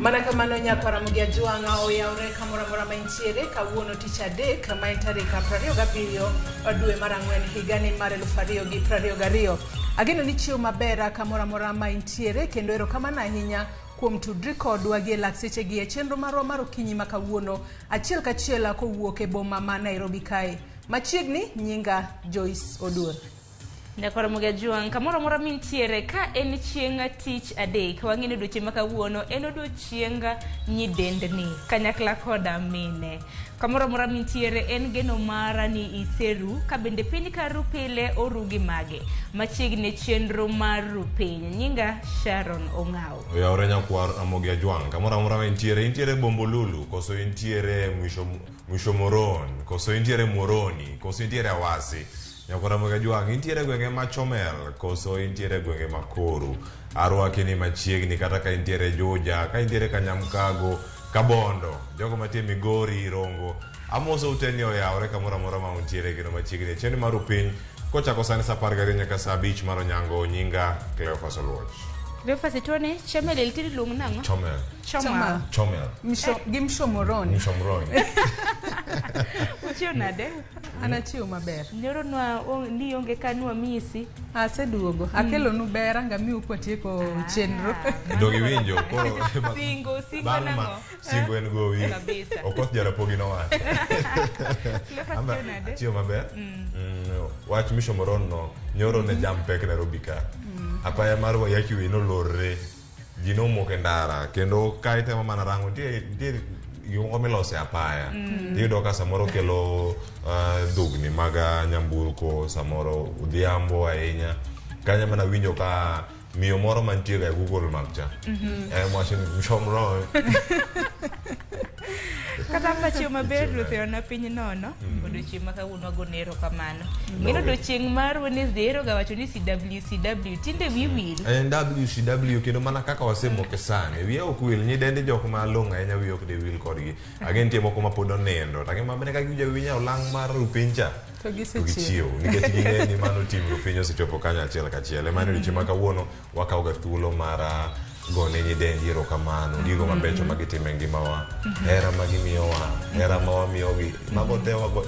Mana kamano nyako Ramogi Ajwang'a oyawre kamoro amora ma intiere kawuono tich adek ma en tarik 27 dwe mar ang'wen higa ni mar 2022. Ageno ni chiwo maber kamoro amora ma intiere kendo erokamano ahinya kuom tudri kodwa gi lak sechegi e chenro marwa mar okinyi ma kawuono achiel kachiel kowuok e boma ma Nairobi kae. Machiegni nyinga Joyce Oduor. Nyako Ramogi Ajwang'a kamoro amora mintiere ka en chieng' tich adek wang'eni odiochieng' ma kawuono en odiochieng' nyidendni kanyakla koda mine. Kamoro amora mintiere en geno mara ni iseru ka bende piny karu pile oru gi mage machiegni chenro mar Ruu Piny. Nyinga Sharon Ong'aw. Oyawre nyako Ramogi Ajwang'a kamoro amora mintiere Bombolulu koso intiere mwisho Moron koso intiere Moroni koso intiere Awasi. Nyako Ramogi Ajwang'a intiere gwenge ma Chomel koso intiere gwenge ma Koru. Arwaki ni machiegni kata ka intiere Juja, ka intiere Kanyamkago, Kabondo, jogo matie Migori, Rongo. Amoso uteni oyawre kamoro amora ma untiere gino machiegni chenro mar Ruu Piny kochako sani saa 12 nyaka saa 5 mar onyango. Nyinga Cleophas Oluoch. Cleophas itone Chomel iltiri lung nango? Chomel. Gimsho Moroni. Uchio nade? Anachio maber. Nyoro ni onge kanwa misi. Aseduogo. Akelo nu bera ngamiu kwatieko chenro. Dogi winjo koro singo nango. Singo en go wi. Kabisa. Okos jarapogi no wa. Cleophas nade? Achio maber. Wach Misho Moron no nyoro ne jam pek Nairobi ka. Apaya marwa yaki wi no lorre. Jino moke ndara kendo kaite mana rango tie yung milose apaya yudo ka samoro kelo dugni maga nyamburko samoro udhiambo ahinya kanya mana winjo ka miyo moro mantiere e Google Map cha mwashin mshomro kata pacho maber lutheona piny nono odiochieng' ma kawuono gonero kamano ngino odiochieng' mar Wednesday ero ga wacho ni CWCW tinde wiwil en WCW kendo mana kaka wasemoke sani wiye ok wil nyidende jok ma longa ahinya wiye ok de wil kodgi agen tie moko ma pod onendo to mabene ka giwinjo winya olang mar Ruu Piny cha to gisechieo nikech ging'e ni mano tim Ruu Piny osechopo kanyo achiel kachiel emane odiochieng' ma kawuono wakawoga thuolo mar gone nyidendi erokamano gigo mabecho magitimo e ngimawa hera magimiyowa hera ma wamiyogi mago te wago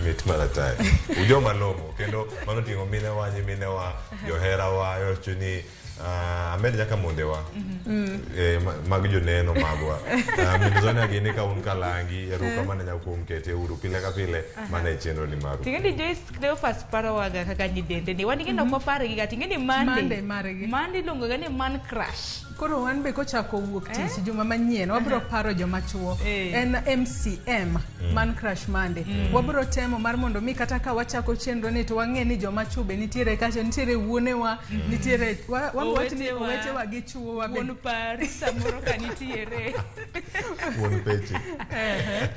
mit maratae ujo malong'o kendo mano ting'o minewa nyiminewa joherawa yochuni amed nyaka mondewa mag joneno magwa mindozone agini ka un kalangi erokamano nyaka kuom kete uru pile ka pile mane chenro ni maru tingeni Joyce Cleophas parowaga kaka nyidende ni wan gino kopare gi tingeni Monday longo ga ni man crash koro wan be kochako wuok tich juma manyien wabro paro joma chuo en MCM man crash Monday wabro temo mar mondo mi kata ka wachako chenro ni to wang'e ni joma chuo be nitiere kacho nitiere wuonewa nitiere weche wa gi chuo wa be won par samoro ka nitiere won peche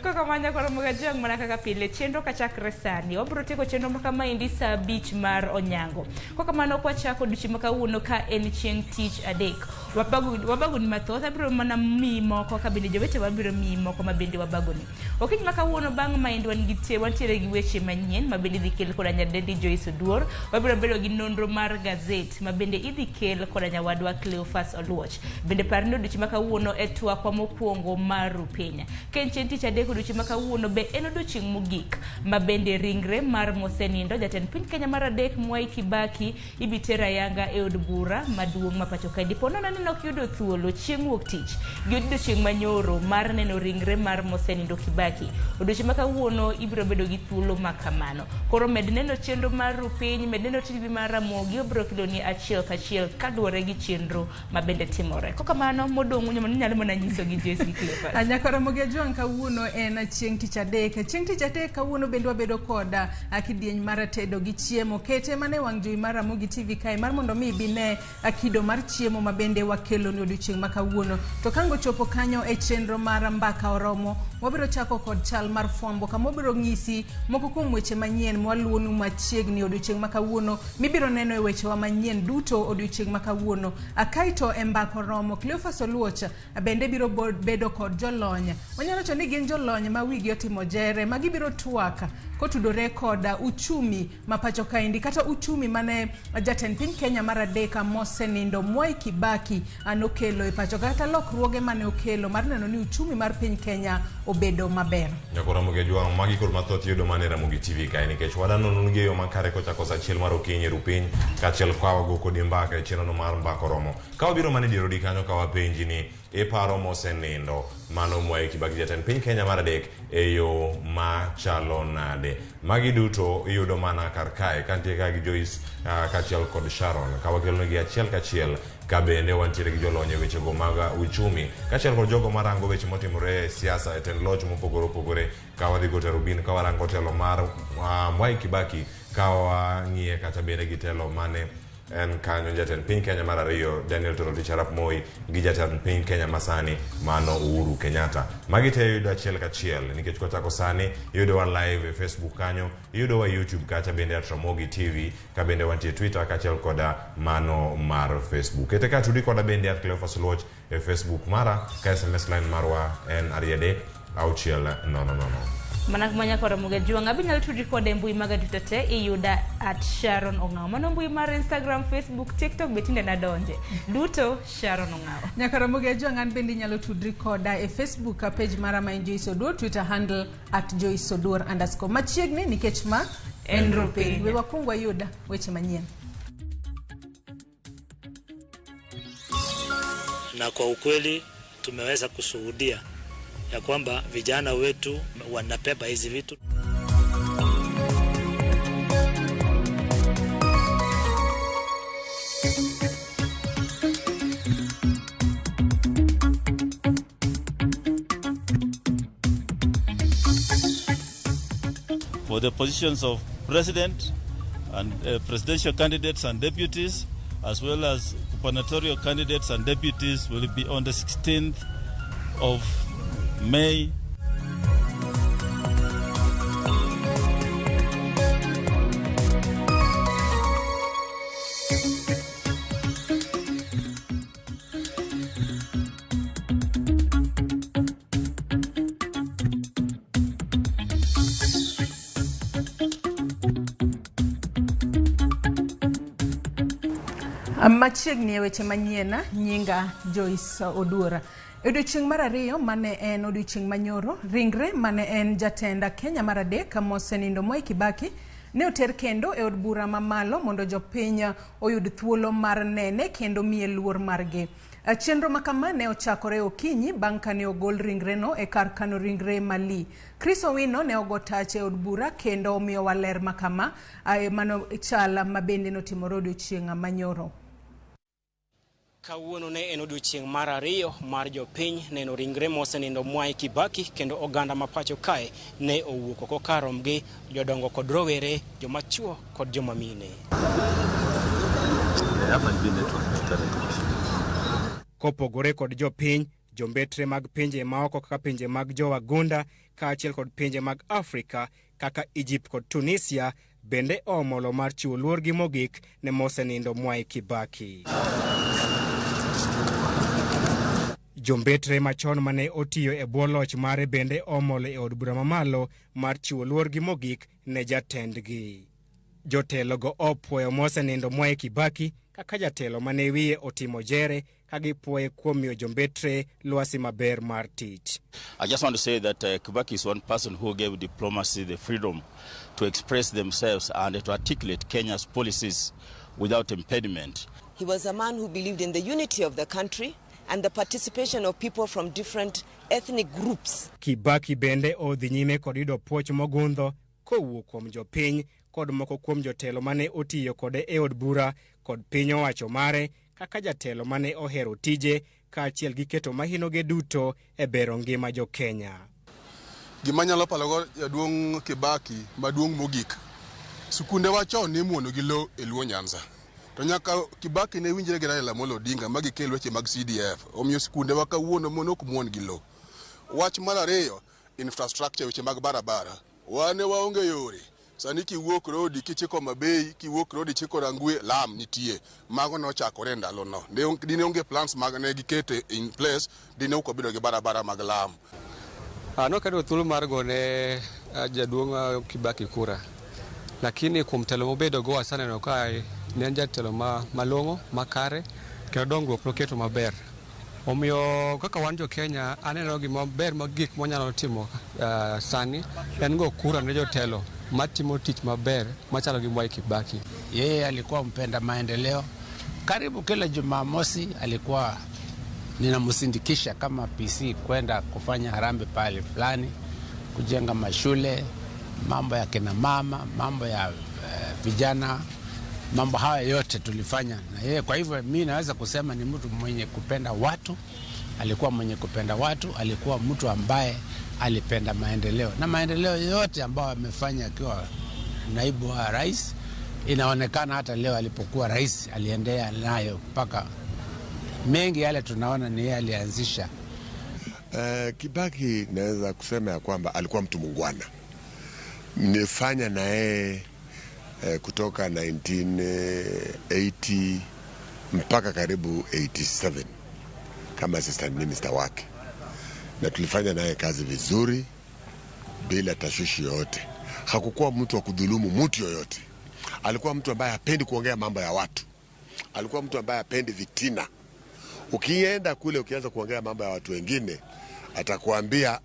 kaka manya koro Ramogi Ajwang'a mana kaka pile chenro kachakre sani wabro tieko chenro ma kama indi saa 5 mar onyango kaka mano kwachako odiochieng' ma kawuono ka en chieng' tich adek wabagoni mathoth abiro mana mi moko ka bende jowete wabiro mi moko ma bende wabagoni okinyi ma kawuono bang' mind wantiere gi weche manyien ma bende idhi kel koda nyadendi Joyce Oduor wabiro bedo gi nonro mar gazet ma bende idhi kel koda nyawadwa Cleophas Oluoch bende parni odiochieng' ma kawuono e twakwa mokwongo mar Ruu Piny ken chieng' tich adek odiochieng' ma kawuono be en odiochieng' mogik ma bende ringre mar mosenindo jatend piny Kenya mar adek Mwai Kibaki ibitera yanga e od bura maduong' ma pacho kae dipo nono ni ok yudo thuolo chieng' wuok tich gi odiochieng' manyoro mar neno ringre mar mosenindo Kibaki odiochieng' ma kawuono ibiro bedo gi thuolo ma kamano koro med neno chenro mar Ruu Piny med neno TV mar Ramogi obiro keloni achiel kachiel kaluwore gi chenro ma bende timore kaka mano modong' nyalo mana nyiso gi Joyce Cleophas Nyako Ramogi Ajwang'a kawuono en chieng' tich adek kawuono bende wabedo koda kidieny mar tedo gi chiemo kete mane wang' jowi mar Ramogi TV kae mar mondo mi bine kido mar chiemo ma bende wakelo ni odiochieng' ma kawuono to kango chopo kanyo e chenro mar mbaka oromo wabiro chako kod chal mar fwambo kama wabiro ng'isi moko kuom weche manyien mwaluonu machiegni odiochieng' ma kawuono mibiro neno e weche wa manyien duto odiochieng' makawuono. Akaito embako romo Cleophas Oluoch bende biro bedo kod jolony. Wanyalo wacho ni gin jolony ma wigi otimo jere ma gibiro twaka kotudore kod uchumi ma pacho kaendi kata uchumi mane jatend piny Kenya mar adek mosenindo Mwai Kibaki anokelo e pacho kata lokruoge mane okelo mar neno ni uchumi mar piny Kenya obedo maber. Ramogi ajua magi kod mathoth yudo mane Ramogi TV kae nikech wadano nungi yo makare kochako sa achiel mar okinyi Ruu Piny kaachiel kwawago kod mbaka e chenro mar mbako romo. Ka wabiro mane dier odi kanyo ka wapenji ni paro mosenindo mano Mwai Kibaki jatend piny Kenya mar adek e yo machalo nade. Magi duto iyudo mana kar kae kantie ka gi Joyce kaachiel kod Sharon ka wakelonegi achiel kachiel ka bende wantiere gi jolony e weche go mag uchumi kaachiel kod jogo marango weche motimore e siasa e tend loch mopogore opogore ka wadhi go tero bin ka warango telo mar Mwai Kibaki ka wang'iye kata bende gi telo mane en kanyo jatend piny Kenya mar ariyo Daniel Toroitich arap Moi gi jatend piny Kenya masani mano Uhuru Kenyatta. Magi te yudo achiel kachiel nikech kochako sani yudo wa live e Facebook kanyo, yudo wa YouTube kacha bende at Ramogi TV ka bende wantie Twitter kaachiel koda mano mar Facebook. Kete ka tudi koda bende at Cleophas Oluoch e Facebook mara ka SMS line marwa en 3 Manak manya kora muga juang abinyal tudi kode mbui maga dutate iyuda at Sharon Ongao. Mano mbui mar Instagram, Facebook, TikTok betinde na donje. Duto Sharon Ongao. Nyakara muga juang an bendi nyalo tudri koda e Facebook page mara ma Joyce Oduor, Twitter handle at Joyce Oduor _ machiegni nikech ma en Ruu Piny. We wakungwa yuda weche manyien. Na kwa ukweli tumeweza kushuhudia ya kwamba vijana wetu wanabeba hizi vitu. For the positions of president and presidential candidates and deputies, as well as gubernatorial candidates and deputies, will be on the 16th of May. Machiegni weche manyien nyinga Joyce Oduor. Odiochieng' mar ariyo mane en odiochieng' manyoro ringre mane en jatenda Kenya mar adek mosenindo Mwai Kibaki ne oter kendo e od bura mamalo mondo jopiny oyud thuolo mar nene kendo miye luor margi. Chenro makama ne ochakore okinyi bang' kane ogol ringre no e kar kano ringre Mali. Chris Owino ne ogotach e od bura kendo omiyo waler makama mano chala mabende notimore odiochieng' manyoro. Kawuono ne en odiochieng' mar ariyo mar jopiny neno ringre mosenindo Mwai Kibaki kendo oganda mapacho kae ne owuok oko karomgi jodongo kod rowere, joma chuo kod joma mine. Kopogore kod jopiny, jombetre mag pinje maoko kaka pinje mag jowagunda kaachiel kod pinje mag Afrika kaka Egypt kod Tunisia bende omolo mar chiwo luorgi mogik ne mosenindo Mwai Kibaki. Jombetre machon mane otiyo e bwo loch mare bende omolo e od bura mamalo mar chiwo luorgi mogik ne jatendgi. Jotelo go opuoyo mosenindo Mwai Kibaki kaka jatelo mane wiye otimo jere ka gipuoye kuom miyo jombetre lwasi maber mar tich. I just want to say that Kibaki is one person who gave diplomacy the freedom to express themselves and to articulate Kenya's policies without impediment. He was a man who believed in the unity of the country and the participation of people from different ethnic groups. Kibaki bende odhi nyime kod yudo puoch mogundho kowuok kuom jopiny kod moko kuom jotelo mane otiyo kode e od bura kod piny owacho mare kaka jatelo mane ohero tije kaachiel gi keto mahinoge duto e bero ngima jo Kenya. Gima nyalo palogo jaduong' Kibaki maduong' mogik. Sikunde wachon ne muono gi lo e Luo Nyanza. To nyaka Kibaki ne winjre gi Raila Amolo Odinga magi kel weche mag CDF. Omiyo sikunde wa kawuono mono ok muon gi lo. Wach mar ariyo, infrastructure weche mag barabara. Wane waonge yore. Sani kiwuok rodi kichiko Mabei, kiwuok rodi chiko Rangwe, lam nitie. Mago nochakore ndalo no. Dine onge plans mag ne gikete in place, dine uko bido gi barabara mag lam. Nokado thuolo mar gone jaduong' Kibaki kura. Lakini kuom telo mobedo go asaneno ka ne en jatelo malong'o, makare, kendo dongruok noketo maber. Omiyo kaka wan jo Kenya aneno gima ber mag gik monyalo timo sani en go kura ne jotelo matimo tich maber machalo gi Mwai Kibaki. Yeye alikuwa mpenda maendeleo. Karibu kila Jumamosi alikuwa ninamsindikisha kama PC kwenda kufanya harambee pale fulani, kujenga mashule, mambo ya kina mama, mambo ya vijana, mambo haya yote tulifanya na yeye. Kwa hivyo mimi naweza kusema ni mtu mwenye kupenda watu, alikuwa mwenye kupenda watu, alikuwa mtu ambaye alipenda maendeleo. Na maendeleo yote ambayo amefanya akiwa naibu wa rais inaonekana hata leo alipokuwa rais aliendea nayo mpaka mengi yale tunaona ni yeye alianzisha. Kibaki naweza kusema ya kwamba alikuwa mtu mungwana. Nilifanya na yeye kutoka 1980 mpaka karibu 87 kama assistant minister wake, na tulifanya naye kazi vizuri bila tashwishi yoyote. Hakukuwa mtu wa kudhulumu mtu yoyote. Alikuwa mtu ambaye hapendi kuongea mambo ya watu. Alikuwa mtu ambaye hapendi vitina. Ukienda kule ukianza kuongea mambo ya watu wengine, atakuambia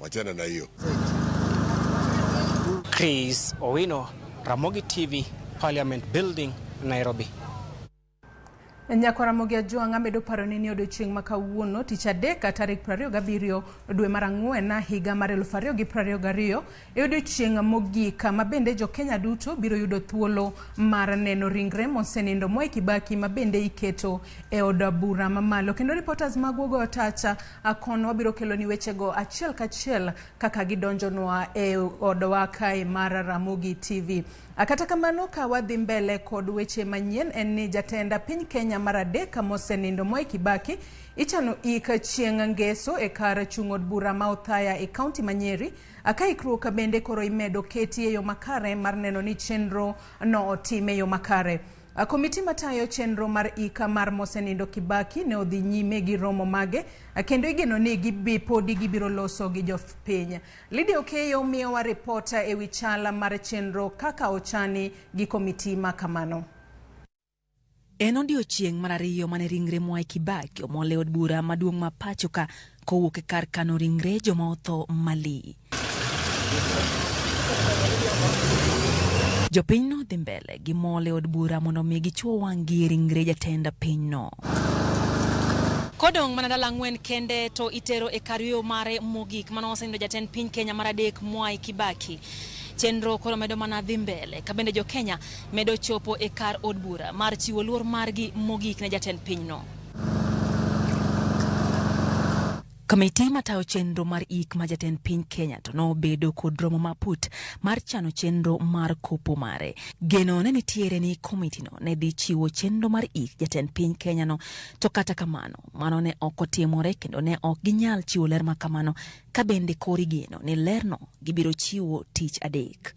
wachana na hiyo. Chris Owino, Ramogi TV, Parliament Building, Nairobi. Nyako Ramogi Ajuang amedo paro ni odiochieng' ma kawuono tich adek tarik 27 dwe mar Ang'wen higa mar 2022 odiochieng' mogik ma bende jo Kenya duto biro yudo thuolo mar neno ringre mosenindo Mwai Kibaki ma bende iketo e od bura mamalo. Kendo reporters magwogo otacha kono wabiro kelo ni wechego achiel kachiel kaka gidonjonwa e odwa kae mar Ramogi TV. Kata kamano ka wadhi mbele kod weche manyien en ni jatenda piny Kenya mar adek mosenindo Mwai Kibaki ichano ika chieng' ngeso e kar chung' od bura ma Othaya e kaunti ma Nyeri. Ikruok bende koro imedo keti e yo makare mar neno ni chenro no otime e yo makare. Komiti matayo chenro mar ika mar mosenindo Kibaki ne odhi nyime gi romo mage kendo igeno ni podi gibiro loso gi jopiny. Lydia Okeyo miyowa ripota e wi chal mar chenro kaka ochani gi komiti ma kamano. En odiochieng' mar ariyo mane ringre Mwai Kibaki omole od bura maduong' ma pachoka kowuok e kar kano ringre joma otho Mali. Jopiny no dhi mbele gi mole od bura mondo mi gichuo wang'gi ringre jatenda piny no. Kodong' mana dala 4 kende to itero e kar yo mare mogik mano osenindo jatend piny Kenya mar adek Mwai Kibaki. Chenro koro medo mana dhi mbele ka bende jo Kenya medo chopo e kar od bura mar chiwo luor margi mogik ne jatend piny no. Komiti matayo chenro mar ik ma jatend piny Kenya to no bedo kod romo maput mar chano chenro mar kopo mare. Geno ne nitiere ni komiti no ne dhi chiwo chenro mar ik jatend piny Kenya no, to kata kamano mano ne ok otimore kendo ne ok ginyal chiwo ler ma kamano ka bende kori geno ni lerno gibiro chiwo tich adek.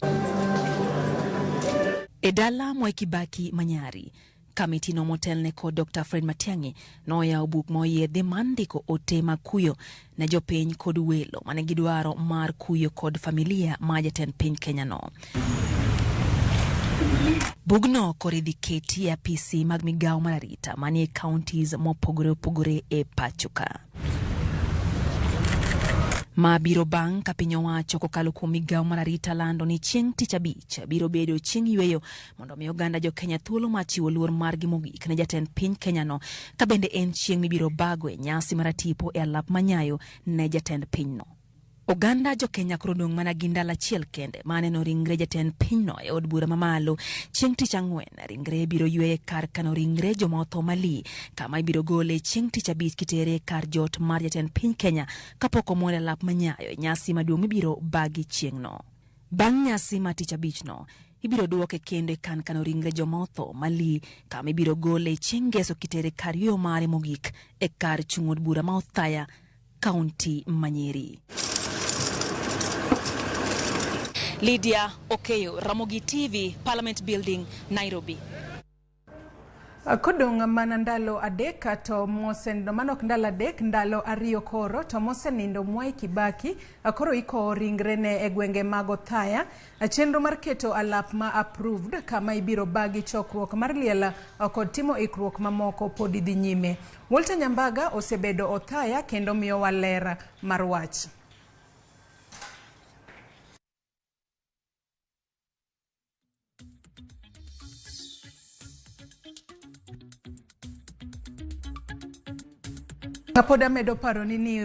E dala Mwai Kibaki Manyari, kamiti no motelne kod Dr. Fred Matiang'i noyawo buk moyiedhi mandiko ote mag kuyo ne jopiny kod welo mane gidwaro mar kuyo kod familia ma jatend piny Kenya no. Bugno koridhi keti e apisi mag migawo mar arita manie counties mopogore opogore e pachoka. Ma biro bang' ka piny owacho kokalo kuom migawo mar arita lando ni chieng' tich abich biro bedo chieng' yweyo mondo mi oganda jo Kenya thuolo mar chiwo luor margi mogik ne jatend piny Kenya no, ka bende en chieng' mibiro bago e nyasi mar tipo e alap manyayo ne jatend piny no. Oganda jo Kenya koro dong' mana gi ndalo achiel kende maneno ringre jatend piny no e od bura mamalo. Chieng' tich Ang'wen ringre biro ywe kar kano ringre joma otho Mali, kama ibiro gole chieng' tich abich kitere kar jot mar jatend piny Kenya kapok omwone alap manyayo e nyasi maduong' ibiro bagi chieng' no. Bang' nyasi ma tich abich no ibiro duoke kendo kan kano ringre joma otho Mali, kama ibiro gole chieng' ngeso kitere kar yo mare mogik e kar chung' od bura ma Othaya, kaunti ma Nyeri. Lydia Okeyo, Ramogi TV, Parliament Building, Nairobi. Kodong mana ndalo adek to mosenindo manok ndalo adek ndalo ariyo koro to mosenindo Mwai Kibaki koro iko ringrene e gwenge mag Othaya chenro mar keto alap ma approved kama ibiro bagi chokruok mar liel kod timo ikruok mamoko pod dhi nyime. Walter Nyambaga osebedo Othaya kendo miyo walera mar wach. Kapoda medo paro ni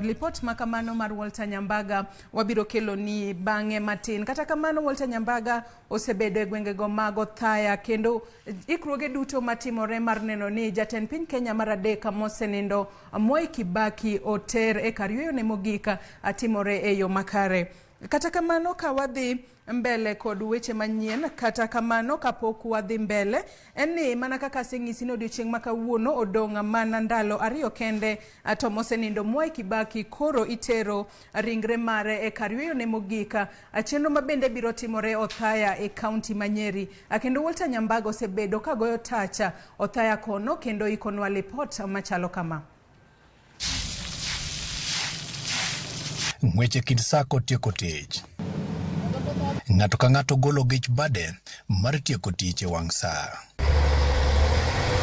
report makamano mar Walter Nyambaga wabiro kelo ni bange matin. Kata kamano Walter Nyambaga osebedo e gwenge go mag Othaya kendo ikruoge duto matimore mar neno ni jatend piny Kenya mar adek mosenindo Mwai Kibaki oter e kar yweyo ne mogik atimore e yo makare. Kata kamano ka wadhi mbele kod weche manyien, kata kamano kapok wadhi mbele eni mana kaka seng'isi no odiochieng' ma kawuono odong' mana ndalo ariyo kende to mosenindo Mwai Kibaki koro itero ringre mare e kar yweyo ne mogik chenro ma bende biro timore Othaya e kaunti ma Nyeri. Kendo Walter Nyambaga osebedo ka goyo tacha Othaya kono kendo ikonwa report machalo kama. Weche kind sako tieko tich. Ng'ato ka ng'ato golo gich bade mar tieko tich e wang' sa.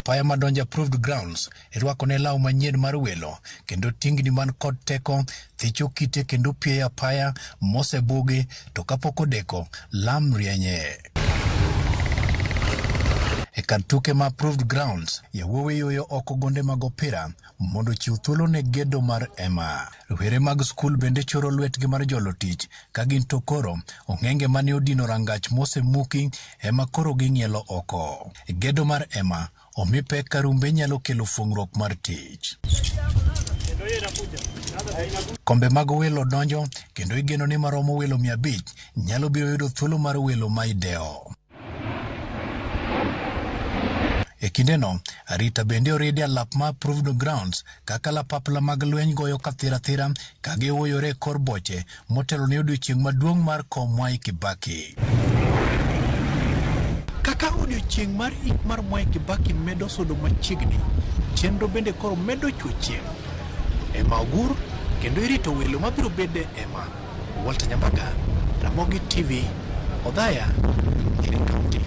Paya madonja approved grounds irwako ne law manyien mar welo kendo tingni man kod teko thicho kite kendo pieya paya mosebugi to kapok odeko lam rienye. E kar tuke ma approved grounds, yawuowe yoyo oko gonde mag opira mondo chiw thuolo ne gedo mar Emma. Rowere mag skul bende choro lwetgi mar jolo tich ka gin to koro ong'enge mane odino rangach mosemuki ema koro ging'ielo oko. Gedo mar Emma omi pek karumbe nyalo kelo fuong'ruok mar tich. Kombe mag welo donjo kendo igeno ni maromo welo 500 nyalo biro yudo thuolo mar welo ma ideo. E kindeno, arita bende oridi alap ma approved grounds kaka lapapla mag lweny goyo kathira ka giwoyore kor boche motelo ne odiochieng' maduong' mar kom Mwai Kibaki. Kaka odiochieng' mar ik mar Mwai Kibaki medo sudo machiegni, chenro bende koro medo chuochieng'. Ema ogur kendo irito welo mabiro bede Ema. Walter Nyambaga, Ramogi TV, Othaya, Nyeri County.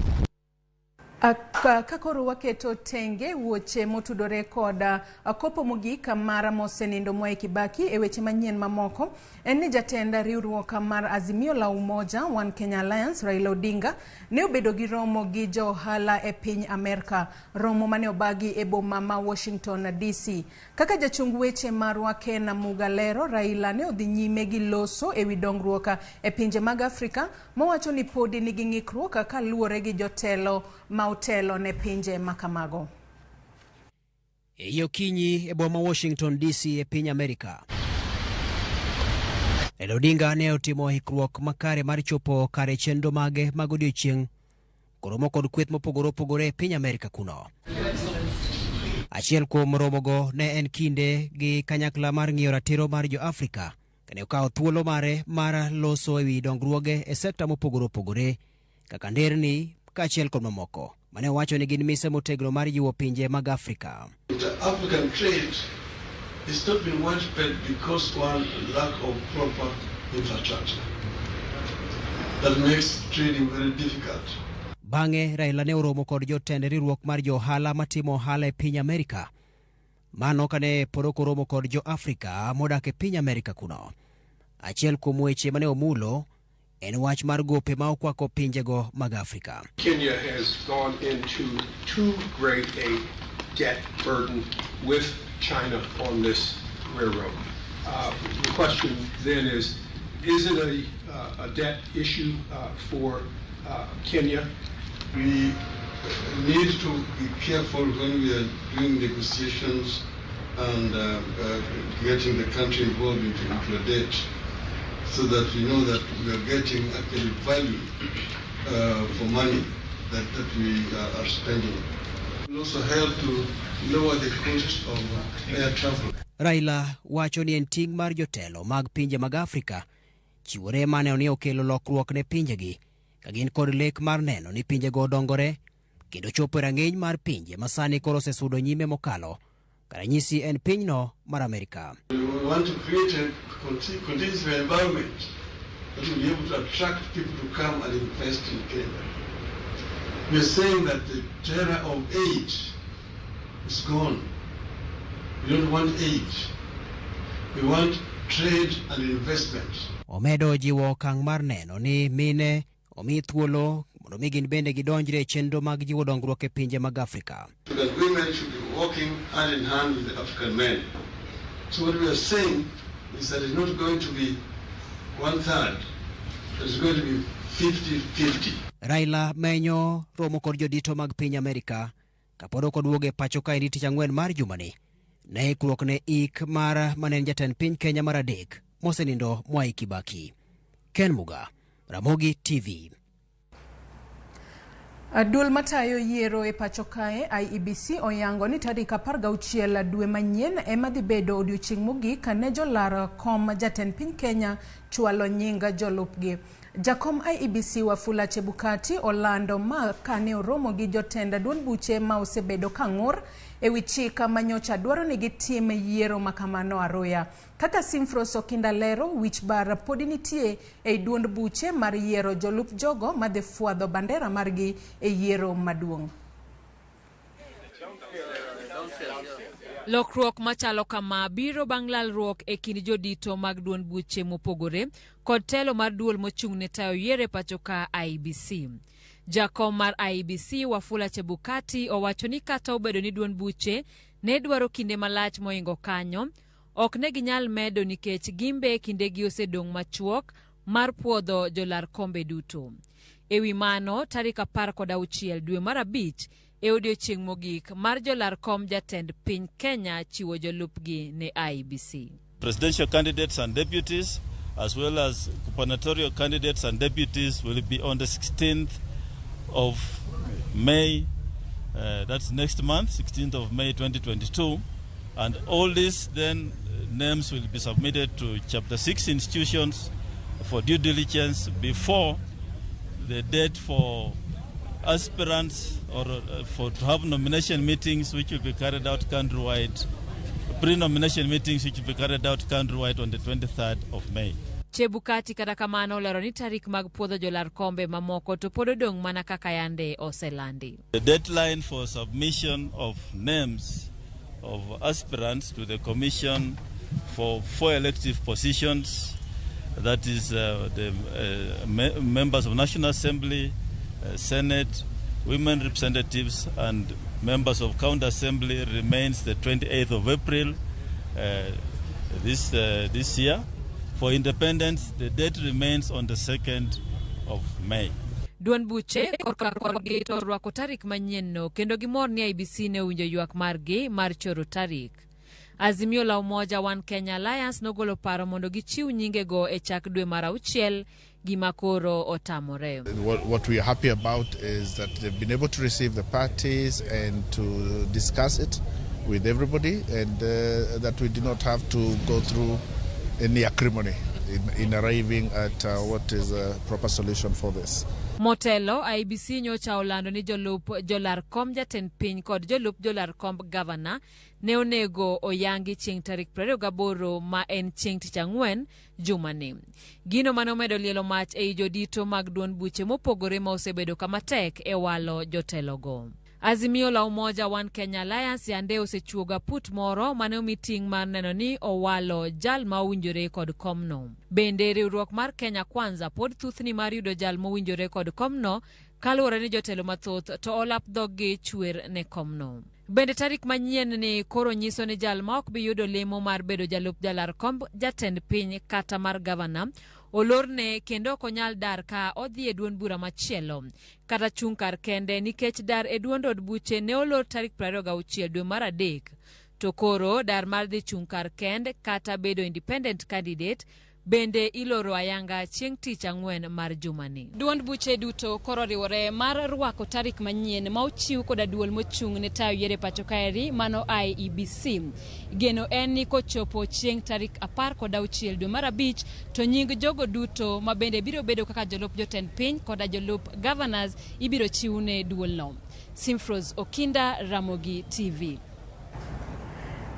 Kakoro waketo tenge wuoche motudore koda kopo mogik mar mosenindo Mwai Kibaki e weche manyien mamoko en ni jatend riwruok mar Azimio la Umoja One Kenya Alliance Raila Odinga ne obedo gi romo gi johala e piny Amerika, romo mane obagi e boma ma Washington DC. Kaka jachung weche marwa Ken Mugalero, Raila ne odhi nyime gi loso e wi dongruok e pinje mag Afrika mowacho ni podi nigi ng'ikruok kaluwore gi jotelo ma otelo ne pinje makamago. Iyo kinyi e boma Washington DC e piny Amerika. Raila Odinga ne otimo hikruok makare mar chopo kare chenro mage mag odiochieng' koromo kod kweth mopogore opogore e piny Amerika kuno. Achiel kuom romogo ne en kinde gi kanyakla mar ng'iyo ratiro mar jo-Afrika kane okawo thuolo mare mar loso e wi dongruoge e sekta mopogore opogore kaka nderni kaachiel kod mamoko mane wacho ni gin mise motegno mar jiwo pinje mag Afrika. The African trade is not been widespread because one lack of proper infrastructure. That makes trading very difficult. Bang'e Raila ne oromo kod jotend riwruok mar johala matimo ohala e piny Amerika. Mano kane poroko romo kod jo-Afrika modak e piny Amerika kuno. Achiel kuom weche mane omulo en wach mar gope ma okwako pinjego mag Afrika. Kenya has gone into too great a debt burden with China on this railroad. The question then is it a debt issue for Kenya? We need to be careful when we are doing negotiations and getting the country involved into a debt, so that we know that we are getting actually value for money that we are spending. It will also help to lower the cost of air travel. Raila wacho ni en ting' mar jotelo mag pinje mag Afrika chiwore mane ni okelo lokruok ne pinjegi ka gin kod lek mar neno ni pinjego dongore kendo chopo rang'iny mar pinje masani koro osesudo nyime mokalo ka ranyisi en pinyno mar Amerika. We want to create a conducive environment that will be able to attract people to come and invest in Kenya. We are saying that the era of aid is gone. We don't want aid. We want trade and investment. Omedo jiwo okang' mar neno ni mine omi thuolo mondo mi gin bende gidonjre e chenro mag jiwo dongruok e pinje mag Afrika. So that women should be working hand in hand with the African men. So what we are saying is that it's not going to be 1/3. It's going to be 50-50. Raila menyo romo kod jodito mag piny Amerika kapod ok oduogo e pacho ka tich ang'wen mar jumani ne ikruok ne ik mar manen jatend piny Kenya mar adek mosenindo Mwai Kibaki. Ken Muga, Ramogi TV. Duol matayo yiero e pacho kae IEBC oyango ni tarik 16 dwe manyien ema dhi bedo odiochieng' mogik ne jolar kom jatend piny Kenya chwalo nyinga jolupgi. Jakom IEBC Wafula Chebukati olando ma kane oromo gi jotenda duond buche ma osebedo kang'ur e wi chika manyocha dwaro ni gitim yiero makamano aroya. Kaka Simfros Okindalero wich bar podi nitie e duond buche mar yiero jolup jogo madhi fuadho bandera margi e yiero maduong'. Lokruok machalo kama biro bang' lalruok e kind jodito mag duond buche mopogore kod telo mar duol mochung'ne tayo yiero e pacho ka IEBC. Jakom mar IEBC Wafula Chebukati owacho ni kata obedo ni duond buche ne dwaro kinde malach moingo kanyo, ok ne ginyal medo nikech gimbe kindegi osedong' machuok mar puodho jolar kombe duto. Ewi mano, tarik 16 dwe mar abich e odiochieng' mogik mar jolar kom jatend piny Kenya chiwo jolupgi ne IEBC. Presidential candidates and deputies, as well as gubernatorial candidates and deputies, will be on the 16th of May, that's next month, 16th of May 2022, and all these then names will be submitted to Chapter 6 institutions for due diligence before the date for aspirants or to have nomination meetings which will be carried out countrywide, pre-nomination meetings which will be carried out countrywide on the 23rd of May. Chebukati kata kamano olero ni tarik mag puodho jolar kombe mamoko to pod odong' mana kaka yande oselandi. The deadline for submission of names of aspirants to the commission for 4 elective positions, that is the members of National Assembly, Senate, women representatives and members of County Assembly, remains the 28th of April this year. For independents, the date remains on the 2nd of May. Duond buche korgi to rwako tarik manyien no kendo gimor ni IEBC ne winjo ywak margi mar choro tarik. Azimio la Umoja One Kenya Alliance nogolo paro mondo gichiw nyingego e chak dwe mar 6 gima koro otamore. What we are happy about is that they've been able to receive the parties and to discuss it with everybody, and that we do not have to go through any acrimony in arriving at what is a proper solution for this. Motelo, IEBC nyocha olando ni jolup jolar kom jatend piny kod jolup jolar kom governor ne onego oyangi chieng' tarik 28 ma en chieng' tich ang'wen jumani. Gino mane omedo lielo mach ei jodito mag duond buche mopogore ma osebedo kama tek e walo jotelogo. Azimio la Umoja One Kenya Alliance yande osechuoga put moro mane omi ting' mar neno ni owalo jal ma owinjore kod komno. Bende riwruok mar Kenya Kwanza pod thuthni mar yudo jal mowinjore kod komno kaluwore ni jotelo mathoth to olap dhoggi chwer ne komno. Bende tarik manyien ni koro nyiso ni jal ma ok bi yudo lemo mar bedo jalup jalar komb jatend piny kata mar gavana olorne kendo ok onyal dar ka odhi e duond bura machielo kata chung' kar kende nikech dar e duond od buche ne olor tarik 26 dwe mar adek. To koro dar mar dhi chung' kar kende kata bedo independent candidate bende iloro ayanga chieng' tich ang'wen mar jumani. Duond buche duto koro riwore mar rwako tarik manyien ma ochiw koda duol mochung' ne tayo yiero pacho kaeri mano IEBC. Geno en ni kochopo chieng' tarik 16 dwe mar abich to nying jogo duto ma bende biro bedo kaka jolup jotend piny koda jolup governors ibiro chiwne duolno. Simfros Okinda, Ramogi TV.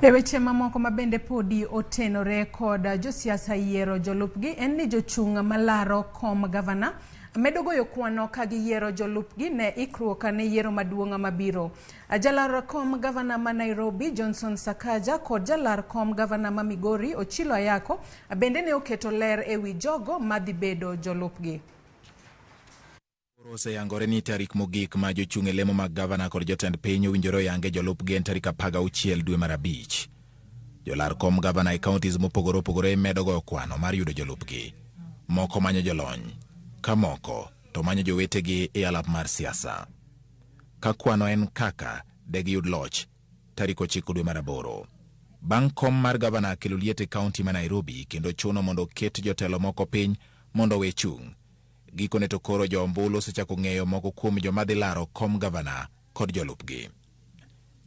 E weche mamoko ma bende podi otenore kod josiasa yiero jolupgi en ni jochung' malaro kom gavana medo goyo kwano ka giyiero jolupgi ne ikruok ne yiero maduong' mabiro. Jalar kom gavana ma Nairobi Johnson Sakaja kod jalar kom gavana ma Migori Ochilo Ayako bende ne oketo ler ewi jogo madhi bedo jolupgi. Oseyangore ni tarik mogik ma jochung' e lemo mag gavana kod jotend piny owinjore yange jolupgi en tarik 16 dwe mar abich. Jolar kom gavana e counties mopogore opogore medo goyo kwano mar yudo jolupgi. Moko manyo jolony, ka moko to manyo jowetegi e alap mar siasa. Ka kwano en kaka degiyud loch tarik 9 dwe mar aboro. Bang' kom mar gavana kelo liet e kaunti ma Nairobi kendo chuno mondo ket jotelo moko piny mondo we chung'. Gikone to koro jo-ombulu osechako ng'eyo moko kuom joma dhi laro kom gavana kod jolupgi.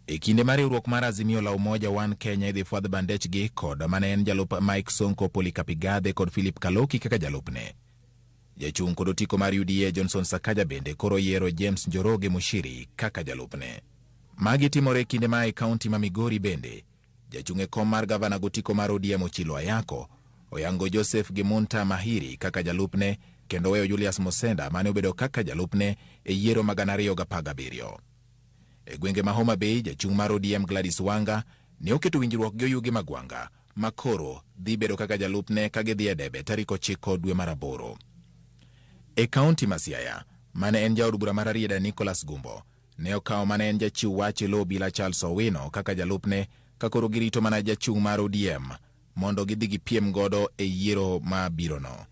E kinde mar riwruok mar Azimio la Umoja One Kenya idhi fwadh bandechgi kod mane en jalup Mike Sonko, Polycarp Gathe kod Philip Kaloki kaka jalupne. Jachung' kod otiko mar UDA Johnson Sakaja bende koro yiero James Njoroge Mushiri kaka jalupne. Magi timore e kinde ma e kaunti ma Migori bende jachung' e kom mar gavana gotiko mar ODM Ochilo Ayako oyango Joseph Gimunta Mahiri kaka jalupne kendo weyo Julius Mosenda mane obedo kaka jalupne e yiero mag 2017. E gwenge ma Homa Bay jachung' mar ODM Gladys Wanga ne oketo winjruok gi Oyugi Magwanga ma koro dhi bedo kaka jalupne ka gidhi e debe tarik 9 dwe mar aboro. E kaunti ma Siaya mane en jaod bura mar Arieda Nicholas Gumbo ne okawo mane en jachiw wach e lo bila Charles Owino kaka jalupne ka koro girito mana jachung' mar ODM mondo gidhi gipiem godo e yiero ma birono.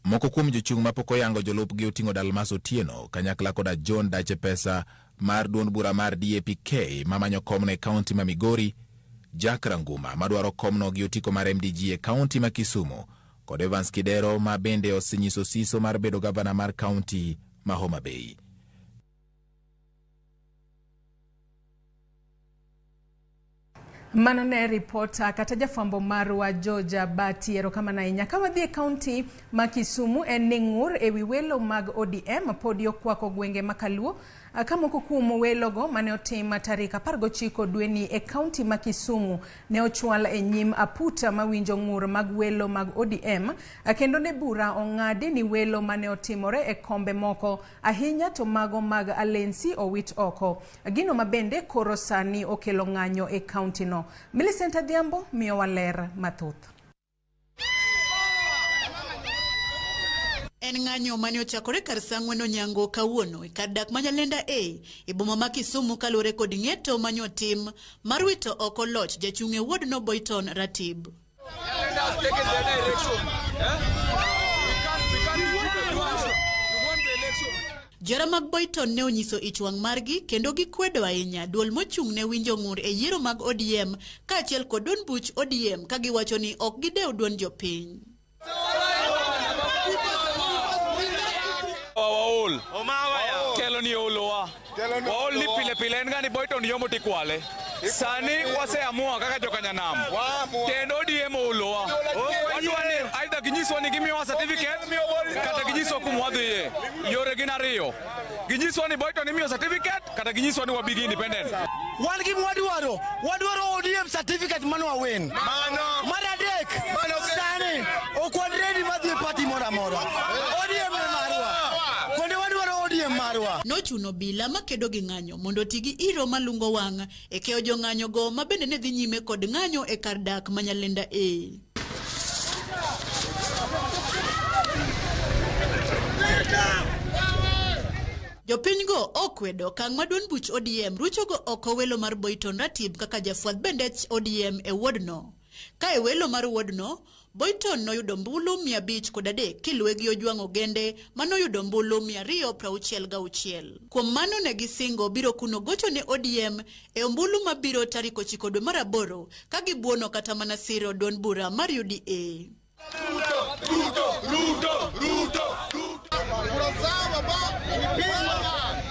Moko kuom jochung' mapok oyango jolupgi oting'o Dalmas Otieno kanyakla koda John Dachepesa mar duond bura mar DAPK mamanyo komno e kaunti ma Migori, Jack Ranguma madwaro komno gi otiko mar MDG e kaunti ma Kisumu kod Evans Kidero ma bende osenyiso siso mar bedo gavana mar kaunti ma Homa Bay. Mano ne ripota kata jafwambo marwa Georgia Bati erokamano ahinya. Ka wadhi e kaunti ma Kisumu en ni ng'ur ewi welo mag ODM podi okwako gwenge makaluo ka moko kuom welogo mane otim tarik 19 dweni e kaunti ma Kisumu ne ochwal e nyim aputa mawinjo ng'ur mag welo mag ODM kendo ne bura ong'adi ni welo mane otimore e kombe moko ahinya to mago mag Alensi owit oko. Gino mabende koro sani okelo ng'anyo e kaunti no. Millicent Adhiambo miyo waler mathoth. En ng'anyo mane ochakore kar sang'wen onyango kawuono e kar dak Manyalenda A e boma ma Kisumu kaluwore kod ng'eto manyotim mar wito oko loch jachung' e wuodno Boyton Ratib. Jora mag Boyton ne onyiso ichwang' margi kendo gikwedo ahinya duol mochung' ne winjo ng'ur e yiero mag ODM kaachiel kod duond buch ODM ka giwacho ni ok gidew duond jopiny. Waol kelo ni olowa waol ni pile pile en gani Boyton yomo tikwale sani waseamua kaka jokanyanam kendo ODM olowa wadwani aidha ginyiswa ni gimiwa certificate kata ginyiswa kumwadhiye yore gin ariyo ginyiswa ni Boyton imiyo certificate kata ginyiswa ni wabigi independent. Wan gi wadwaro ODM certificate mano awen mar adek sani okwan ready madhi party mora ODM ne marwa konde wadwaro ODM marwa. Nochuno bila makedo gi ng'anyo mondo tigi iro malungo wang' e keo jo ng'anyo go mabende ne dhi nyime kod ng'anyo e kar dak Manyalenda A. Jopinygo okwedo kang' maduond buch ODM ruchogo oko welo mar Boyton Ratib kaka jafwadh bendech ODM e wuodno. Ka e welo mar wuodno, Boyton noyudo mbulu 503 kiluwe gi Ojwang' Ogende manoyudo mbulu 266. Kuom mano ne gisingo biro kuno gocho ne ODM e ombulu mabiro tarik 9 dwe mar aboro ka gibuono kata mana siro duond bura mar UDA.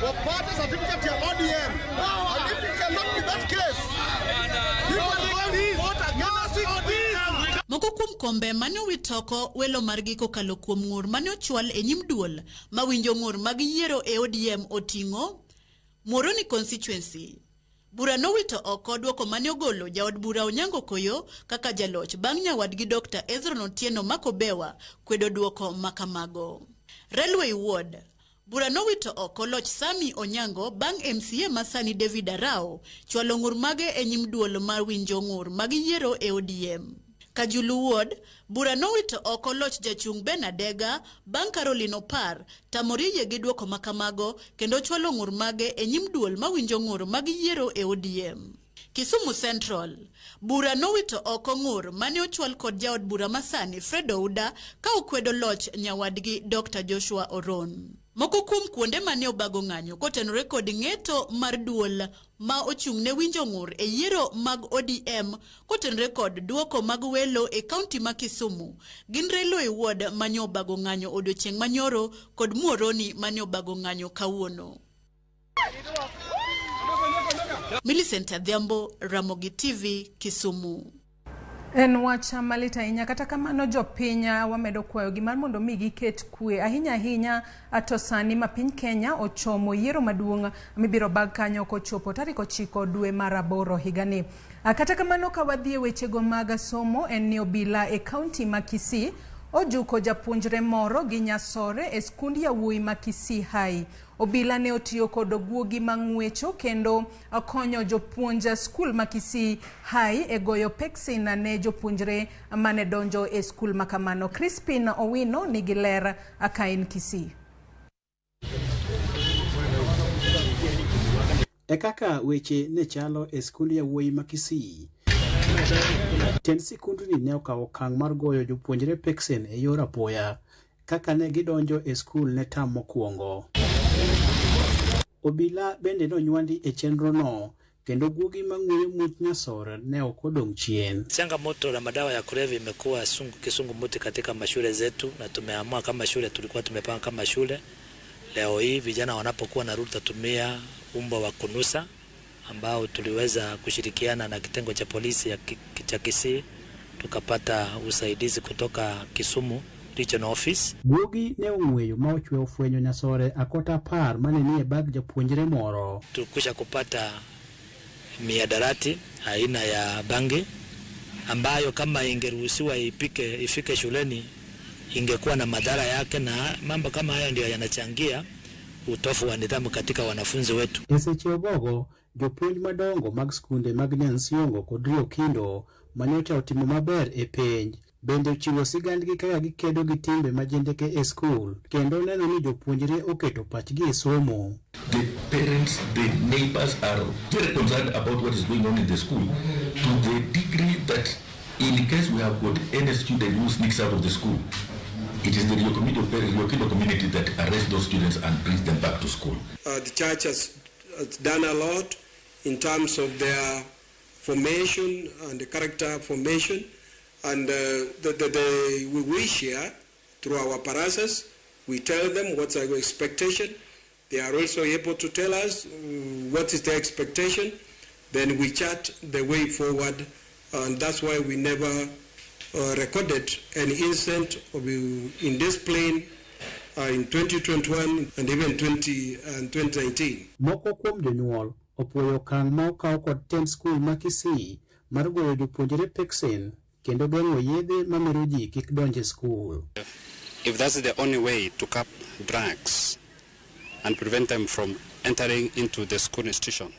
wapate certificate ya ODM. And if it cannot be that case, moko kuom kombe mane owitoko welo margi kokalo kuom ng'ur mane ochwal e nyim duol mawinjo ng'ur mag yiero e ODM oting'o Muhoroni constituency. Bura nowito oko duoko mane ogolo jaod bura Onyango Koyo kaka jaloch bang' nyawadgi Dr. Ezra Otieno Makobewa kwedo duoko makamago. Railway Ward. Bura nowito oko loch Sami Onyango bang' MCA masani David Arao chwalo ng'ur mage e nyim duol mar winjo ng'ur mag yiero e ODM. Kajulu Ward, bura nowito oko loch jachung' Benadega bang' Caroline Opar tamore yie gi duoko makamago kendo chwalo ng'ur mage e nyim duol mawinjo ng'ur mag yiero e ODM. Kisumu Central, bura nowito oko ng'ur mane ochwal kod jaod bura masani Fred Ouda ka okwedo loch nyawadgi Dr. Joshua Oron. Moko kuom kuonde mane obago ng'anyo kotenore kod ng'eto mar duol ma ochung' ne winjo ng'ur e yiero mag ODM kotenore kod duoko mag welo e kaunti ma Kisumu gin Railway Ward mane obago ng'anyo odiochieng' manyoro kod Muhoroni mane obago ng'anyo kawuono. Millicent Adhiambo, Ramogi TV, Kisumu. En wach malit ahinya kata kamano jopiny wamedo kwayo gi mar mondo mi giket kwe ahinya to sani ma piny Kenya ochomo yiero maduong' mibiro bag kanyo kochopo tarik 9 dwe mar 8 higani. Kata kamano ka wadhi e wechego mag somo en ni obila e kaunti ma Kisii ojuko japuonjre moro gi nyasore e skund yawuoyi ma Kisii High. Obila ne otiyo kod guogi mang'wecho kendo konyo jopuonj skul ma Kisii High e goyo peksin ne jopuonjre mane donjo e skul makamano. Crispin Owino nigi ler akain Kisii. E kaka weche ne chalo e skund yawuoyi ma Kisii, tend sikundni ne okawo okang' mar goyo jopuonjre peksen e yor apoya kaka ne gidonjo e skul ne tam mokwongo. Obila bende nonywandi e chenrono kendo guogi mang'weyo much nyasore ne ok odong' chien. Changamoto la madawa ya kulevya imekuwa kisungumuti katika mashule zetu, na tumeamua kama shule, tulikuwa tumepanga kama shule leo hii vijana wanapokuwa na ruta tumia umbo wa kunusa ambao tuliweza kushirikiana na kitengo cha polisi ya cha Kisii tukapata usaidizi kutoka Kisumu Regional Office. Guogi ne ong'weyo ma ochwe ofwenyo nyasore akota par mane ni e bag japuonjre moro. Tukusha kupata miadarati aina ya bangi ambayo kama ingeruhusiwa ifike shuleni ingekuwa na madhara yake, na mambo kama haya ndio yanachangia utofu wa nidhamu katika wanafunzi wetu. Eseche obogo jopuonj madongo mag skunde mag Nyansiongo kod Rio Kindo mane otimo maber e penj bende ochiwo sigandgi kaka gikedo gi timbe majendeke e skul kendo neno ni jopuonjre oketo pachgi e somo. The parents, the neighbors are very concerned about what is going on in the school to the degree that in case we have got any student who sneaks out of the school, it is the Rio Kindo community that arrests those students and brings them back to school. The church has done a lot in terms of their formation and the character formation, and we wish here through our parishes, we tell them what's our expectation. They are also able to tell us what is their expectation. Then we chart the way forward, and that's why we never recorded any incident in this plane in 2021 and even 2019. Moko kuom jonyuol opuoyo okang' ma okaw kod tend skul ma Kisii mar goyo jopuonjre peksen kendo geng'o yedhe mamero ji kik donj e skul. If that's the only way to cap drugs and prevent them from entering into the school institution,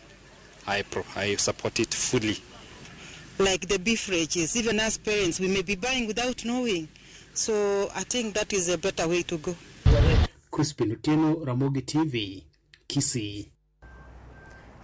I support it fully. Like the beverages, even as parents, we may be buying without knowing. So I think that is a better way to go. Crispin Otieno, Ramogi TV, Kisii.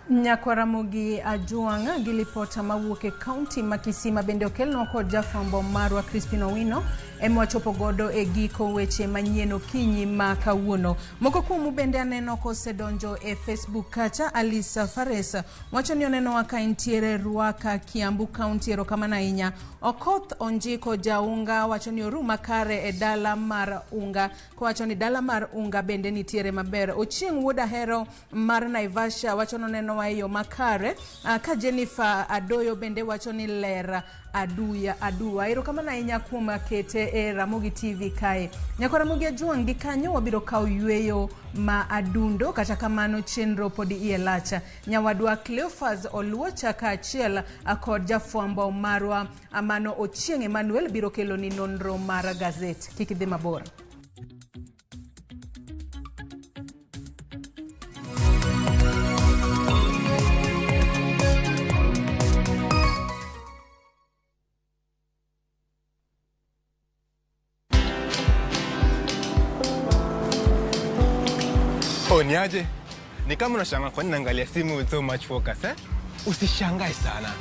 Nyako Ramogi Ajuanga gilipota mawuok e kaunti ma Kisima bende okelno kod jafwambo marwa Crispin Owino emwachopo godo e giko weche manyien okinyi ma kawuono. Moko kuomu bende aneno kosedonjo e Facebook kacha. Alisa Fares wacho ni oneno waka entiere Ruaka Kiambu County erokamano ahinya. Okoth Onjiko Jaunga wacho ni oru makare e dala mar Unga, kowacho ni dala mar Unga bende nitiere maber. Ochieng' Wuoda Hero mar Naivasha wacho ni oneno wa eyo makare. Ka Jennifer Adoyo bende wacho ni ler aduwa. Erokamano ahinya kuom kete e Ramogi TV kae. Nyako Ramogi Ajuang gi kanyo wabiro kawo yweyo ma adundo, kata kamano chenro podi iye lacha. Nyawadwa Cleophas Oluocha kaachiel kod jafwambo marwa Amano Ochieng' Emmanuel biro kelo ni nonro mar gazet. Kik idhi mabor. Niaje? Ni kama unashangaa kwa nini naangalia simu with so much focus, eh? Usishangae sana.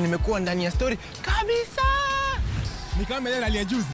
Nimekuwa ndani ya story kabisa. Ni kama ile aliya juzi.